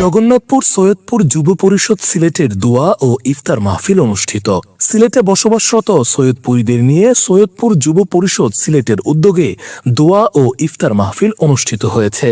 জগন্নাথপুর সৈয়দপুর যুব পরিষদ সিলেটের দোয়া ও ইফতার মাহফিল অনুষ্ঠিত। সিলেটে বসবাসরত সৈয়দপুরীদের নিয়ে সৈয়দপুর যুব পরিষদ সিলেটের উদ্যোগে দোয়া ও ইফতার মাহফিল অনুষ্ঠিত হয়েছে।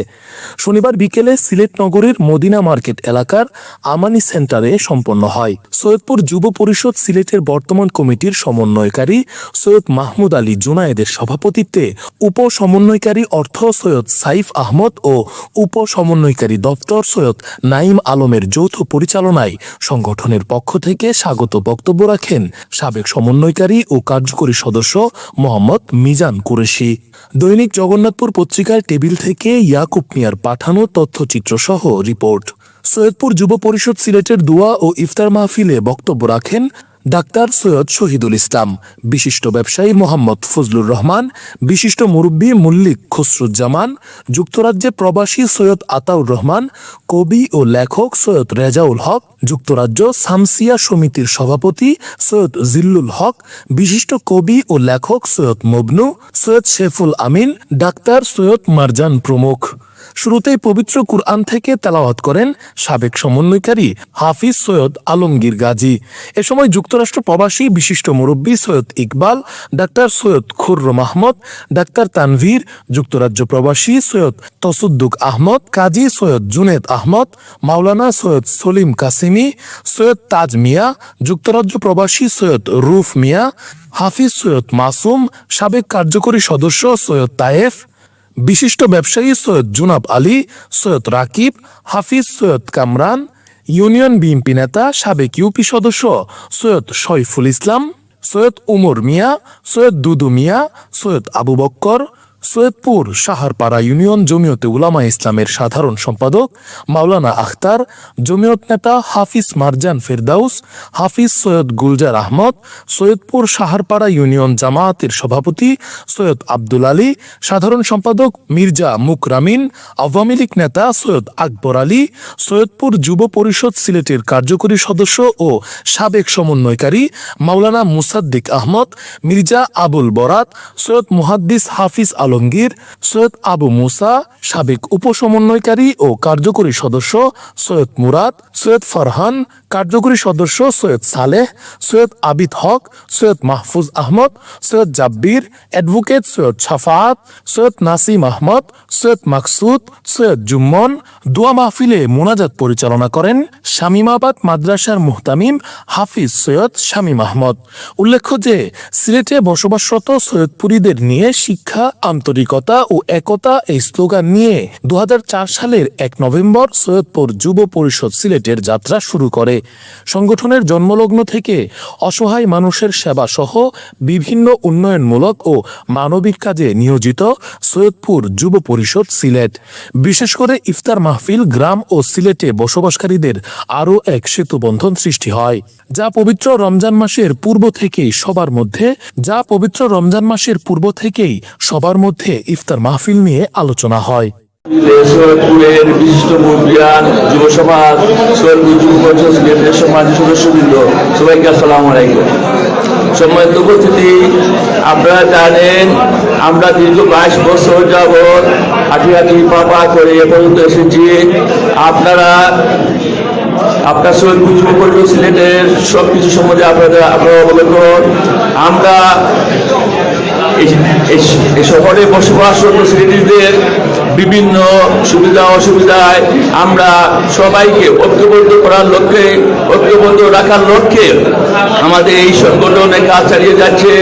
শনিবার বিকেলে সিলেট নগরীর মদিনা মার্কেট এলাকার আমানি সেন্টারে সম্পন্ন হয়। সৈয়দপুর যুব পরিষদ সিলেটের বর্তমান কমিটির সমন্বয়কারী সৈয়দ মাহমুদ আলী জুনায়েদের সভাপতিত্বে উপ সমন্বয়কারী অর্থ সৈয়দ সাইফ আহমদ ও উপ সমন্বয়কারী দপ্তর সৈয়দ নাইম আলমের যৌথ পরিচালনায় সংগঠনের পক্ষ থেকে স্বাগত বক্তব্য রাখেন সাবেক সমন্বয়কারী ও কার্যকরী সদস্য মোহাম্মদ মিজান কুরেশি। দৈনিক জগন্নাথপুর পত্রিকার টেবিল থেকে ইয়াকুব মিয়ার পাঠানো তথ্যচিত্র সহ রিপোর্ট। সৈয়দপুর যুব পরিষদ সিলেটের দোয়া ও ইফতার মাহফিলে বক্তব্য রাখেন ডাক্তার সৈয়দ শহীদুল ইসলাম, বিশিষ্ট ব্যবসায়ী মোহাম্মদ ফজলুর রহমান, বিশিষ্ট মুরব্বী মুল্লিক খসরুজ্জামান, যুক্তরাজ্যে প্রবাসী সৈয়দ আতাউর রহমান, কবি ও লেখক সৈয়দ রেজাউল হক, যুক্তরাজ্য সামসিয়া সমিতির সভাপতি সৈয়দ জিল্লুল হক, বিশিষ্ট কবি ও লেখক সৈয়দ মবনু, সৈয়দ শেফুল আমিন, ডাক্তার সৈয়দ মারজান প্রমুখ। শুরুতেই পবিত্র কুরআন থেকে তেলাওয়াত করেন সাবেক সমন্বয়কারী হাফিজ সৈয়দ আলমগীর গাজী। এ সময় যুক্তরাষ্ট্র প্রবাসী বিশিষ্ট মুরব্বী সৈয়দ ইকবাল, ডাক্তার সৈয়দ খুররম আহমদ, ডাক্তার তানভীর, যুক্তরাজ্য প্রবাসী সৈয়দ তসুদ্দুক আহমদ, কাজী সৈয়দ জুনেদ আহমদ, মাওলানা সৈয়দ সলিম কাসিমি, সৈয়দ তাজ মিয়া, যুক্তরাজ্য প্রবাসী সৈয়দ রুফ মিয়া, হাফিজ সৈয়দ মাসুম, সাবেক কার্যকরী সদস্য সৈয়দ তায়েফ, বিশিষ্ট ব্যবসায়ী সৈয়দ জুনাব আলী, সৈয়দ রাকিব, হাফিজ সৈয়দ কামরান, ইউনিয়ন বিএনপি নেতা সাবেক ইউপি সদস্য সৈয়দ শৈফুল ইসলাম, সৈয়দ উমর মিয়া, সৈয়দ দুদু মিয়া, সৈয়দ আবু বক্কর, সৈয়দপুর সাহারপাড়া ইউনিয়ন জমিয়তে উলামা ইসলামের সাধারণ সম্পাদক মাওলানা আখতার, জমিয়ত নেতা হাফিজ মারজান ফেরদাউস, হাফিজ সৈয়দ গুলজার আহমদ, সৈয়দপুর সাহারপাড়া ইউনিয়ন জামায়াতের সভাপতি সৈয়দ আব্দুল আলী, সাধারণ সম্পাদক মির্জা মুকরামিন, আওয়ামী লীগ নেতা সৈয়দ আকবর আলী, সৈয়দপুর যুব পরিষদ সিলেটের কার্যকরী সদস্য ও সাবেক সমন্বয়কারী মাওলানা মুসাদ্দিক আহমদ, মির্জা আবুল বরাত, সৈয়দ মুহাদ্দিস হাফিজ আলমগীর, সৈয়দ আবু মুসা, সাবেক উপসমন্বয়কারী ও কার্যকরী সদস্য সৈয়দ মুরাদ, সৈয়দ ফারহান, কার্যকরী সদস্য সৈয়দ সালেহ, সৈয়দ আবিদ হক, সৈয়দ মাহফুজ আহমদ, সৈয়দ জাব্বির, অ্যাডভোকেট সৈয়দ শাফাত, সৈয়দ নাসিম আহমদ, সৈয়দ মাকসুদ, সৈয়দ জুম্মন। দোয়া মাহফিলে মোনাজাত পরিচালনা করেন শামীমাবাদ মাদ্রাসার মুহতামিম হাফিজ সৈয়দ শামীম আহমদ। উল্লেখ্য যে সিলেটে বসবাসরত সৈয়দপুরীদের নিয়ে শিক্ষা, আন্তরিকতা ও একতা এই স্লোগান নিয়ে 2004 সালের 1 নভেম্বর সৈয়দপুর যুব পরিষদ সিলেটের যাত্রা শুরু করে। সংগঠনের জন্মলগ্ন থেকে অসহায় মানুষের সেবা সহ বিভিন্ন উন্নয়নমূলক ও মানবিক কাজে নিয়োজিত সৈয়দপুর যুব পরিষদ সিলেট। বিশেষ করে ইফতার মাহফিল গ্রাম ও সিলেটে বসবাসকারীদের আরও এক সেতুবন্ধন সৃষ্টি হয়, যা পবিত্র রমজান মাসের পূর্ব থেকেই সবার মধ্যে ইফতার মাহফিল নিয়ে আলোচনা হয়। সৈয়দপুরের বিশিষ্ট মুরব্বিয়ান, যুব সমাজ, সৈয়দপুর যুব পরিষদ সিলেটের সমাজের সদস্যবৃন্দ, সবাইকে আসসালামু আলাইকুম। সম্মানিত উপস্থিতি, আপনারা জানেন আমরা দীর্ঘ 22 বছর যাবৎ হাঁটি পাপা করে এ পর্যন্ত এসেছি। আপনারা সৈয়দপুর যুব পরিষদ সিলেটের সবকিছু সম্বন্ধে আপনারা অবগত। আমরা এই শহরে বসবাসরত সিলেটিদের বিভিন্ন সুবিধা অসুবিধায় আমরা সবাইকে ঐক্যবদ্ধ রাখার লক্ষ্যে আমাদের এই সংগঠনের কাজ চালিয়ে যাচ্ছে।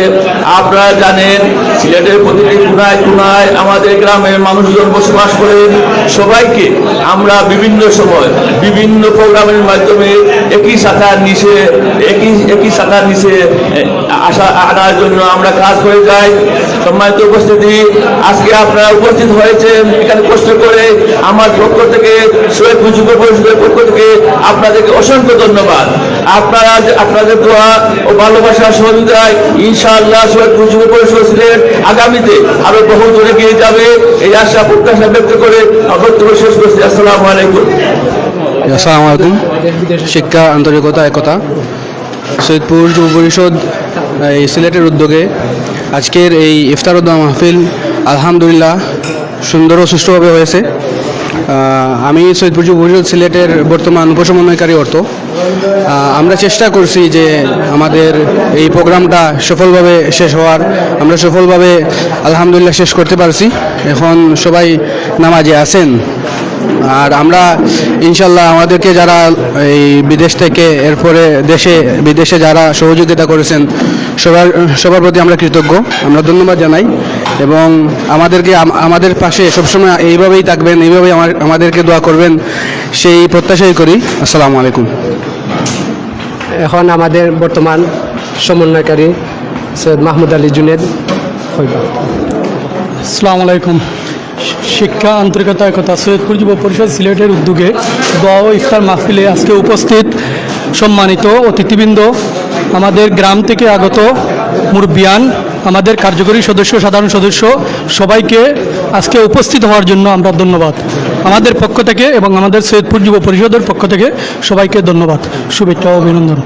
আপনারা জানেন সিলেটের প্রতিটি কোনায় আমাদের গ্রামের মানুষজন বসবাস করেন। সবাইকে আমরা বিভিন্ন সময় বিভিন্ন প্রোগ্রামের মাধ্যমে একই শাখার নিচে আনার জন্য আমরা কাজ করে যাই। সম্মানিত উপস্থিতি, আজকে আপনারা উপস্থিত হয়েছেন এখানে কষ্ট করে। আমার পক্ষ থেকে সৈয়দপুর যুব পরিষদের পক্ষ থেকে আপনাদেরকে অসংখ্য ধন্যবাদ। আপনাদের দোয়া ও ভালোবাসার সহযোগিতায় ইনশাআল্লাহ সৈয়দপুর যুব পরিষদ সিলেট আগামীতে আরো বহু দূরে গিয়ে যাবে, এই আশা প্রত্যাশা ব্যক্ত করে বক্তব্য শেষ করছি। আসসালামু আলাইকুম। আসসালামু আলাইকুম। শিক্ষা, আন্তরিকতা, একতা। সৈয়দপুর যুব পরিষদ সিলেটের উদ্যোগে আজকের এই ইফতার উদ্যোগ মাহফিল আলহামদুলিল্লাহ সুন্দর ও সুষ্ঠুভাবে হয়েছে। আমি সৈয়দপুর যুব পরিষদ সিলেটের বর্তমান উপসমন্বয়কারী অর্থ। আমরা চেষ্টা করছি যে আমাদের এই প্রোগ্রামটা সফলভাবে শেষ হওয়ার, আমরা সফলভাবে আলহামদুলিল্লাহ শেষ করতে পারছি। এখন সবাই নামাজে আছেন, আর আমরা ইনশাল্লাহ আমাদেরকে যারা এই বিদেশ থেকে এরপরে বিদেশে যারা সহযোগিতা করেছেন সবার প্রতি আমরা কৃতজ্ঞ, আমরা ধন্যবাদ জানাই এবং আমাদের পাশে সবসময় এইভাবেই থাকবেন, এইভাবেই আমাদেরকে দোয়া করবেন সেই প্রত্যাশাই করি। আসসালামু আলাইকুম। এখন আমাদের বর্তমান সমন্বয়কারী সৈয়দ মাহমুদ আলী জুনেদ হইবা। আসসালামু আলাইকুম। শিক্ষা আন্তরিকতা একতা সৈয়দপুর যুব পরিষদ সিলেটের উদ্যোগে দোয়া ও ইফতার মাহফিলে আজকে উপস্থিত সম্মানিত অতিথিবৃন্দ, আমাদের গ্রাম থেকে আগত মুরব্বিয়ান, আমাদের কার্যকরী সদস্য, সাধারণ সদস্য, সবাইকে আজকে উপস্থিত হওয়ার জন্য আমরা ধন্যবাদ আমাদের পক্ষ থেকে এবং আমাদের সৈয়দপুর যুব পরিষদের পক্ষ থেকে সবাইকে ধন্যবাদ, শুভেচ্ছা ও অভিনন্দন।